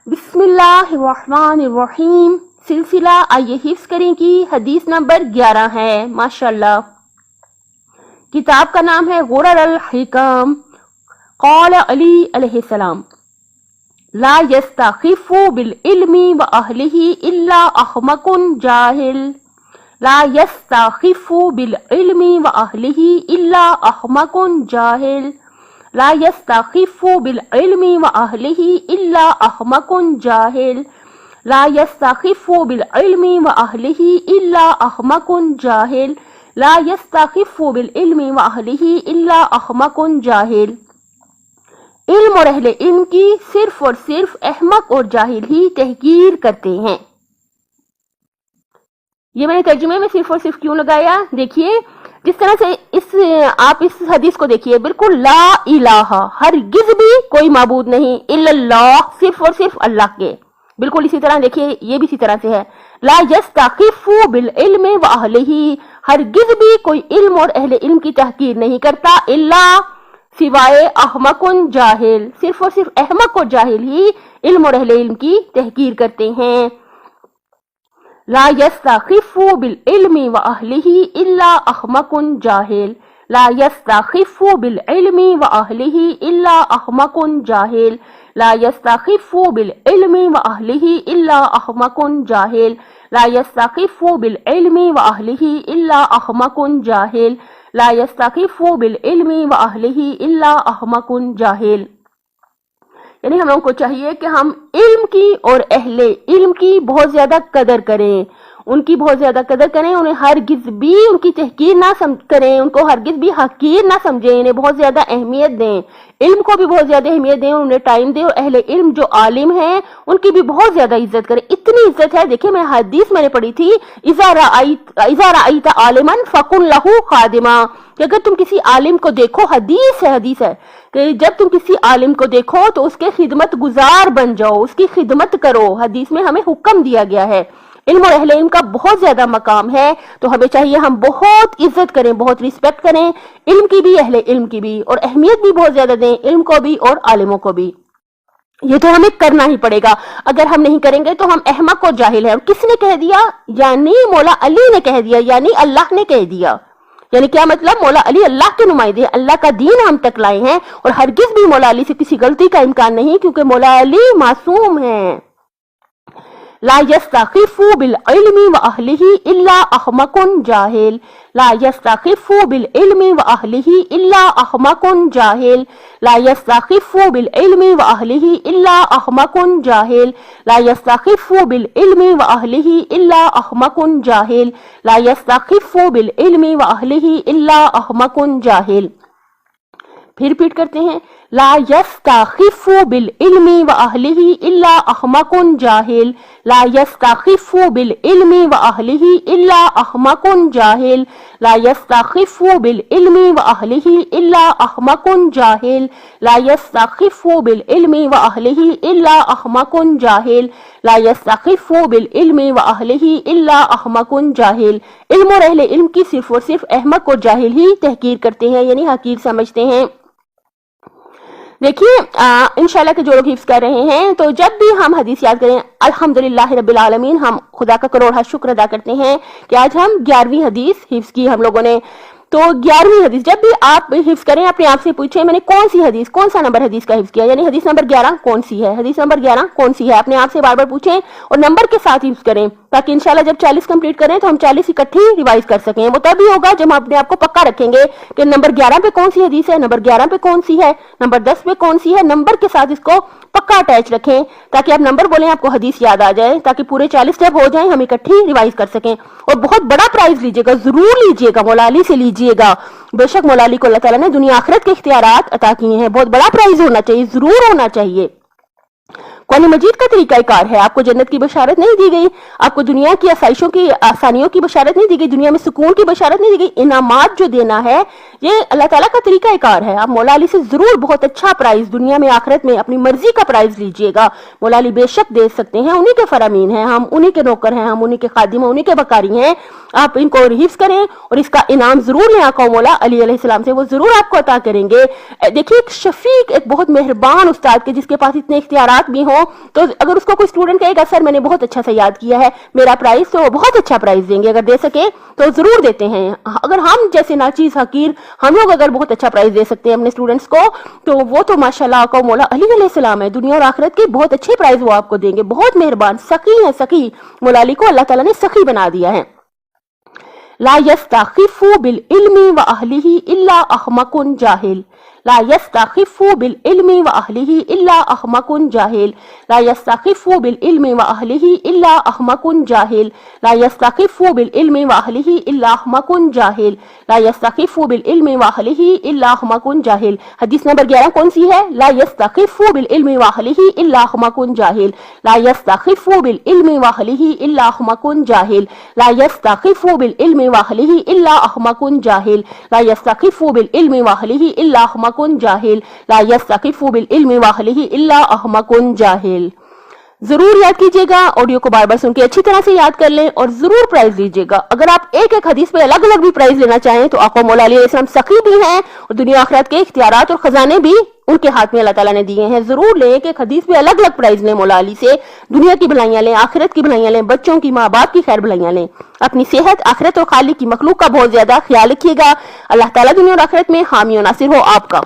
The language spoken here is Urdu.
بسم اللہ الرحمن الرحیم. سلسلہ آئیے حفظ کریں کی حدیث نمبر 11 ہے. ماشاءاللہ. کتاب کا نام ہے غرر الحکم. قال علی علیہ السلام لا یستخف بالعلم واہلہ الا احمق جاہل. لا یستخف بالعلم واہلہ الا احمق جاہل. لا یستخف بالعلم واہلہ الا احمق جاہل. لا یستخف بالعلم واہلہ الا احمق جاہل. لا یستخف بالعلم واہلہ الا احمق جاہل. علم اور اہل علم کی صرف اور صرف احمق اور جاہل ہی تحقیر کرتے ہیں. یہ میں نے ترجمے میں صرف اور صرف کیوں لگایا؟ دیکھیے جس طرح سے آپ اس حدیث کو دیکھیے، بالکل لا الہ، ہرگز بھی کوئی معبود نہیں، الا اللہ، صرف اور صرف اللہ کے. بالکل اسی طرح دیکھیے یہ بھی اسی طرح سے ہے، لا یستخف بالعلم واہلہ، ہرگز بھی کوئی علم اور اہل علم کی تحقیر نہیں کرتا، الا سوائے احمق جاہل، صرف اور صرف احمق اور جاہل ہی علم اور اہل علم کی تحقیر کرتے ہیں. لا یستخف بالعلم واہلہ الا احمق جاہل. لا یستخف بالعلم واہلہ الا احمق جاہل. لا یستخف بالعلم واہلہ الا احمق جاہل. لا یستخف بالعلم واہلہ الا احمق جاہل. لا یستخف بالعلم واہلہ الا احمق جاہل. یعنی ہم لوگوں کو چاہیے کہ ہم علم کی اور اہل علم کی بہت زیادہ قدر کریں، ان کی بہت زیادہ قدر کریں، انہیں ہرگز بھی ان کی تحقیر نہ کریں، ان کو ہرگز بھی حقیر نہ سمجھیں، انہیں بہت زیادہ اہمیت دیں، علم کو بھی بہت زیادہ اہمیت دیں، انہیں ٹائم دیں، اور اہل علم جو عالم ہیں ان کی بھی بہت زیادہ عزت کریں. اتنی عزت ہے، دیکھیں میں حدیث میں نے پڑھی تھی، اذا رأیت عالما فکن لہ خادما، کہ اگر تم کسی عالم کو دیکھو، حدیث ہے کہ جب تم کسی عالم کو دیکھو تو اس کے خدمت گزار بن جاؤ، اس کی خدمت کرو. حدیث میں ہمیں حکم دیا گیا ہے. علم اور اہل علم کا بہت زیادہ مقام ہے، تو ہمیں چاہیے ہم بہت عزت کریں، بہت رسپیکٹ کریں، علم کی بھی اہل علم کی بھی، اور اہمیت بھی بہت زیادہ دیں، علم کو بھی اور عالموں کو بھی. یہ تو ہمیں کرنا ہی پڑے گا. اگر ہم نہیں کریں گے تو ہم احمق اور جاہل ہیں. اور کس نے کہہ دیا؟ یعنی مولا علی نے کہہ دیا، یعنی اللہ نے کہہ دیا. یعنی کیا مطلب؟ مولا علی اللہ کے نمائندے، اللہ کا دین ہم تک لائے ہیں، اور ہرگز بھی مولا علی سے کسی غلطی کا امکان نہیں، کیونکہ مولا علی معصوم ہیں. لا یستخف بالعلم واہلہ الا احمق جاہل. لا یستخف بالعلم واہلہ الا احمق جاہل. لا یستخف بالعلم واہلہ الا احمق جاہل. لا یستخف بالعلم واہلہ الا احمق جاہل. لا یستخف بالعلم واہلہ الا احمق جاہل. پھر ریپیٹ کرتے ہیں، لا یستخف بالعلم واہلہ الا احمق جاہل. لا یستخف بالعلم واہلہ الا احمق جاہل. لا یستخف بالعلم واہلہ الا احمق جاہل. لا یستخف بالعلم واہلہ الا احمق جاہل. لا یستخف بالعلم واہلہ الا احمق جاہل. علم اور اہل علم کی صرف اور صرف احمق اور جاہل ہی تحقیر کرتے ہیں، یعنی حقیر سمجھتے ہیں. دیکھیے انشاءاللہ کہ جو لوگ حفظ کر رہے ہیں، تو جب بھی ہم حدیث یاد کریں، الحمدللہ رب العالمین، ہم خدا کا کروڑ شکر ادا کرتے ہیں کہ آج ہم 11ویں حدیث حفظ کی ہم لوگوں نے. تو 11ویں حدیث جب بھی آپ حفظ کریں، اپنے آپ سے پوچھیں میں نے کون سی حدیث، کون سا نمبر حدیث کا حفظ کیا، یعنی حدیث نمبر 11 کون سی ہے، حدیث نمبر 11 کون سی ہے. اپنے آپ سے بار بار پوچھیں اور نمبر کے ساتھ حفظ کریں، تاکہ انشاءاللہ جب 40 کمپلیٹ کریں تو ہم 40 اکٹھی ریوائز کر سکیں. وہ تب ہی ہوگا جب ہم اپنے آپ کو پکا رکھیں گے کہ نمبر 11 پہ کون سی حدیث ہے، نمبر 11 پہ کون سی ہے، نمبر 10 پہ کون سی ہے. نمبر کے ساتھ اس کو پکا اٹیچ رکھیں تاکہ آپ نمبر بولیں آپ کو حدیث یاد آ جائے، تاکہ پورے 40 سٹیپ ہو جائیں، ہم اکٹھی ریوائز کر سکیں. اور بہت بڑا پرائز لیجیے گا، ضرور لیجیے گا، مولا علی سے لیجیے گا. بے شک مولا علی کو اللہ تعالیٰ نے دنیا آخرت کے اختیارات عطا کیے ہیں. بہت بڑا پرائز ہونا چاہیے، ضرور ہونا چاہیے. قرآن مجید کا طریقہ کار ہے. آپ کو جنت کی بشارت نہیں دی گئی، آپ کو دنیا کی آسائشوں کی آسانیوں کی بشارت نہیں دی گئی، دنیا میں سکون کی بشارت نہیں دی گئی. انعامات جو دینا ہے یہ اللہ تعالیٰ کا طریقہ کار ہے. آپ مولا علی سے ضرور بہت اچھا پرائز دنیا میں آخرت میں اپنی مرضی کا پرائز لیجئے گا. مولا علی بے شک دے سکتے ہیں، انہی کے فرامین ہیں، ہم انہی کے نوکر ہیں، ہم انہی کے خادم ہیں، انہی کے بکاری ہیں. آپ ان کو حفظ کریں اور اس کا انعام ضرور لیں آقا مولا علی علیہ السلام سے، وہ ضرور آپ کو عطا کریں گے. دیکھیے ایک شفیق، ایک بہت مہربان استاد کے جس کے پاس اتنے اختیارات بھی ہوں تو اگر اس کو کوئی اسٹوڈنٹ کہے گا سر میں نے بہت اچھا سا یاد کیا ہے میرا پرائز، تو وہ بہت اچھا پرائز دیں گے، اگر دے سکے تو ضرور دیتے ہیں۔ اگر ہم جیسے ناچیز حقیر ہم لوگ اگر بہت اچھا پرائز دے سکتے ہیں اپنے اسٹوڈنٹس کو، تو وہ تو ماشاءاللہ آقا مولا علی علیہ السلام ہے، دنیا اور آخرت کے بہت اچھے پرائز وہ آپ کو دیں گے۔ بہت مہربان سخی ہے، سخی، مولا علی کو اللہ تعالیٰ نے سخی بنا دیا ہے۔ لا يستخف بالعلم واہلہ الا احمق جاہل، لا يستخف بالعلم واہلہ الا احمق جاہل، لا يستخف بالعلم واہلہ الا احمق جاہل، لا يستخف بالعلم واہلہ الا احمق جاہل، لا يستخف بالعلم واہلہ الا احمق جاہل۔ حدیث نمبر 11 کون سی ہے؟ لا يستخف بالعلم واہلہ الا احمق جاہل، لا يستخف بالعلم واہلہ الا احمق جاہل، لا يستخف بالعلم واہلہ الا احمق جاہل، لا يستخف بالعلم واہلہ الا احمق جاہل، لا يستخف بالعلم واہلہ الا احمق جاہل۔ ضرور یاد کیجئے گا، آڈیو کو بار بار سن کے اچھی طرح سے یاد کر لیں اور ضرور پرائز لیجئے گا۔ اگر آپ ایک ایک حدیث پہ الگ الگ بھی پرائز لینا چاہیں تو آقا مولا علیہ السلام سخی بھی ہیں اور دنیا آخرت کے اختیارات اور خزانے بھی ان کے ہاتھ میں اللہ تعالیٰ نے دیے ہیں۔ ضرور لیں کہ حدیث پہ الگ الگ پرائز لیں، مولا علی سے دنیا کی بھلائیاں لیں، آخرت کی بھلائیاں لیں، بچوں کی، ماں باپ کی خیر بھلائیاں لیں۔ اپنی صحت، آخرت اور خالق کی مخلوق کا بہت زیادہ خیال رکھیے گا۔ اللہ تعالیٰ دنیا اور آخرت میں حامی و ناصر ہو آپ کا۔